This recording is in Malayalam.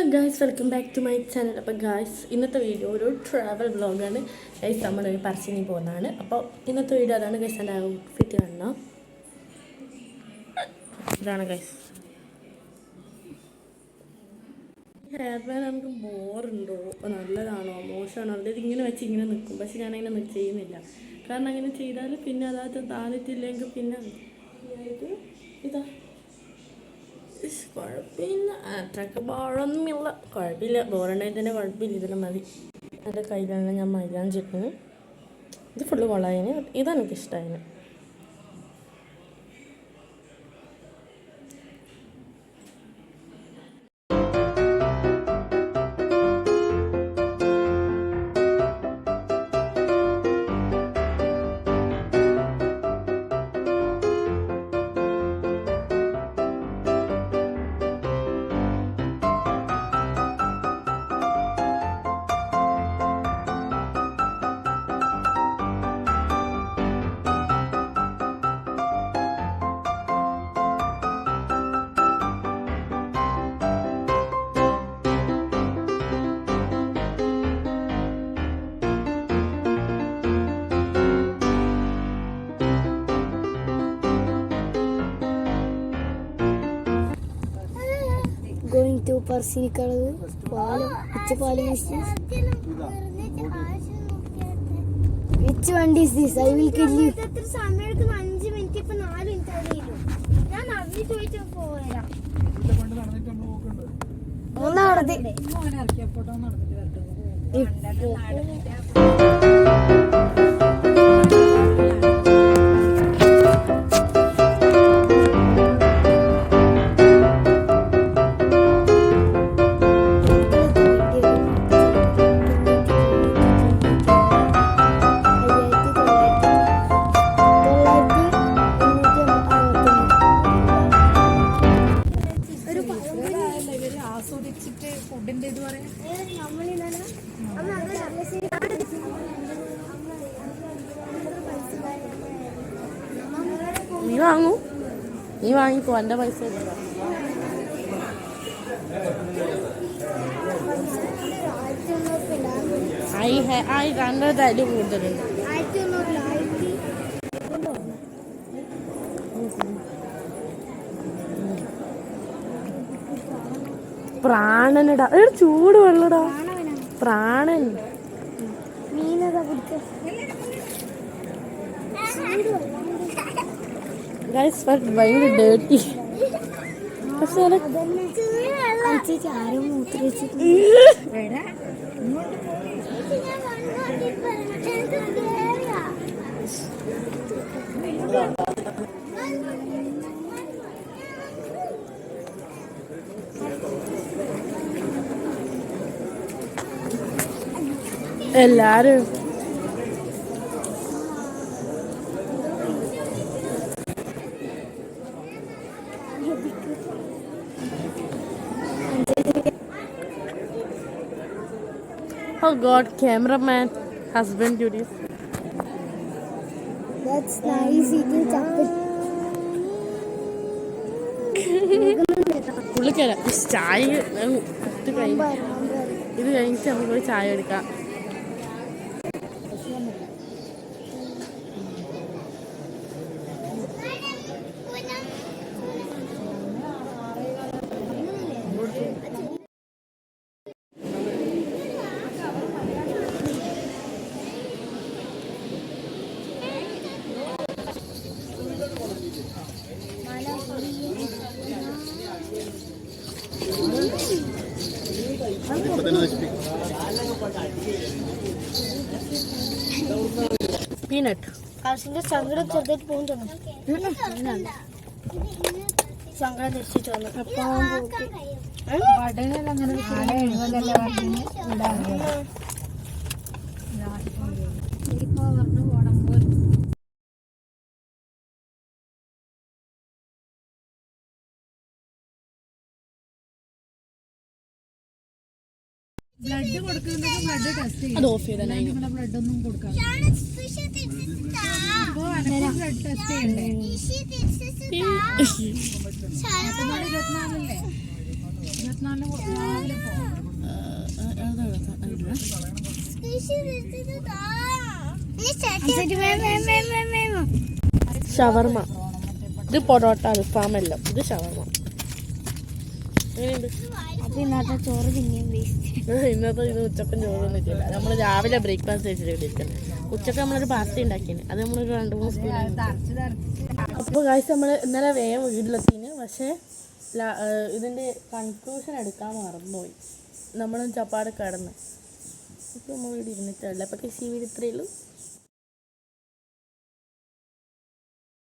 Hello guys, welcome back to my channel. അപ്പോൾ ഗായ്സ്, ഇന്നത്തെ വീഡിയോ ഒരു ട്രാവൽ വ്ളോഗാണ്. ഗൈസ്, നമ്മളൊരു പറശ്ശിനി പോകുന്നതാണ്. അപ്പോൾ ഇന്നത്തെ വീഡിയോ അതാണ് ഗൈസ്. എൻ്റെ ഔട്ട്ഫിറ്റ് കാണണം. ഇതാണ് ഗൈസ്. ഹെയർ ബാൻഡ് നമുക്ക് ബോറുണ്ടോ, നല്ലതാണോ മോശമാണോ, അതായത് ഇങ്ങനെ വെച്ച് ഇങ്ങനെ നിൽക്കും. പക്ഷെ ഞാനങ്ങനെ ചെയ്യുന്നില്ല. കാരണം അങ്ങനെ ചെയ്താൽ പിന്നെ അതായത് താന്നിട്ടില്ലെങ്കിൽ പിന്നെ ഇതാ കുഴപ്പമില്ല. അത്രയ്ക്ക് ബോറൊന്നുമില്ല. കുഴപ്പമില്ല, ബോറുണ്ടെങ്കിൽ തന്നെ കുഴപ്പമില്ല. ഇതെല്ലാം മതി. എൻ്റെ കയ്യിലാണ് ഞാൻ മൈലാഞ്ചി ഇട്ടത്. ഇത് ഫുള്ള് കൊള്ളായതിന്. ഇതാണ് എനിക്കിഷ്ടമായത്. Going to Parsinikalavu, which one is this? I will kill you. നീ വാങ്ങിക്കോ, എൻ്റെ പൈസ കണ്ടതിൽ കൂടുതലുണ്ട്. പ്രാണനടാ, ചൂട് വെള്ളടാ, പ്രാണൻ. Guys, but ഭയങ്കര ഡേർട്ടി. പക്ഷേ എല്ലാരും Oh God, cameraman, husband duties. That's nice eating chocolate. പുള്ളിക്കല ചായ ഇത് കഴിഞ്ഞിട്ട് നമുക്ക് പോയി ചായ എടുക്കാം. പീനട്ട് അതിന്റെ സങ്കടം ചെറുതായിട്ട് പോകുന്നു. സങ്കടം തിരിച്ചിട്ട് വന്നു. ബ്ലഡ് കൊടുക്കുന്നത് ബ്ലഡ് ടെസ്റ്റ് ചെയ്യും. അത് ഓഫ് ചെയ്താൽ ബ്ലഡ് ഒന്നും കൊടുക്കാം. അപ്പോൾ ബ്ലഡ് ടെസ്റ്റ് ചെയ്യണ്ടേ? 24 അല്ലേ? രാവിലെ പോകാം. ഷവർമ, ഇത് പൊറോട്ട അൽഫാമല്ല, ഇത് ഷവർമ. എങ്ങനെയുണ്ട്? അപ്പൊ ഇന്നത്തെ ചോറ് പിന്നെയും വേസ്റ്റ്. ഇന്നത്തെ ഇത് ഉച്ചക്കും ചോറൊന്നും ഇല്ല. നമ്മൾ രാവിലെ ബ്രേക്ക്ഫാസ്റ്റ് കഴിച്ചിട്ട് ഇവിടെ ഇരിക്കുന്നത്. ഉച്ചക്ക് നമ്മളൊരു പാസ്ത ഉണ്ടാക്കിന്, അത് നമ്മളൊരു 2-3 സ്പൂൺ. അപ്പോൾ കാഴ്ച നമ്മൾ ഇന്നലെ വേഗം വീട്ടിലെത്തിന്. പക്ഷേ ഇതിൻ്റെ കൺക്ലൂഷൻ എടുക്കാൻ മറന്നുപോയി. നമ്മളും ചപ്പാട് കിടന്ന്. ഇപ്പോൾ നമ്മൾ ഇവിടെ ഇരുന്നിട്ടല്ല. അപ്പോൾ ഈ വീട് ഇത്രയേ ഉള്ളൂ.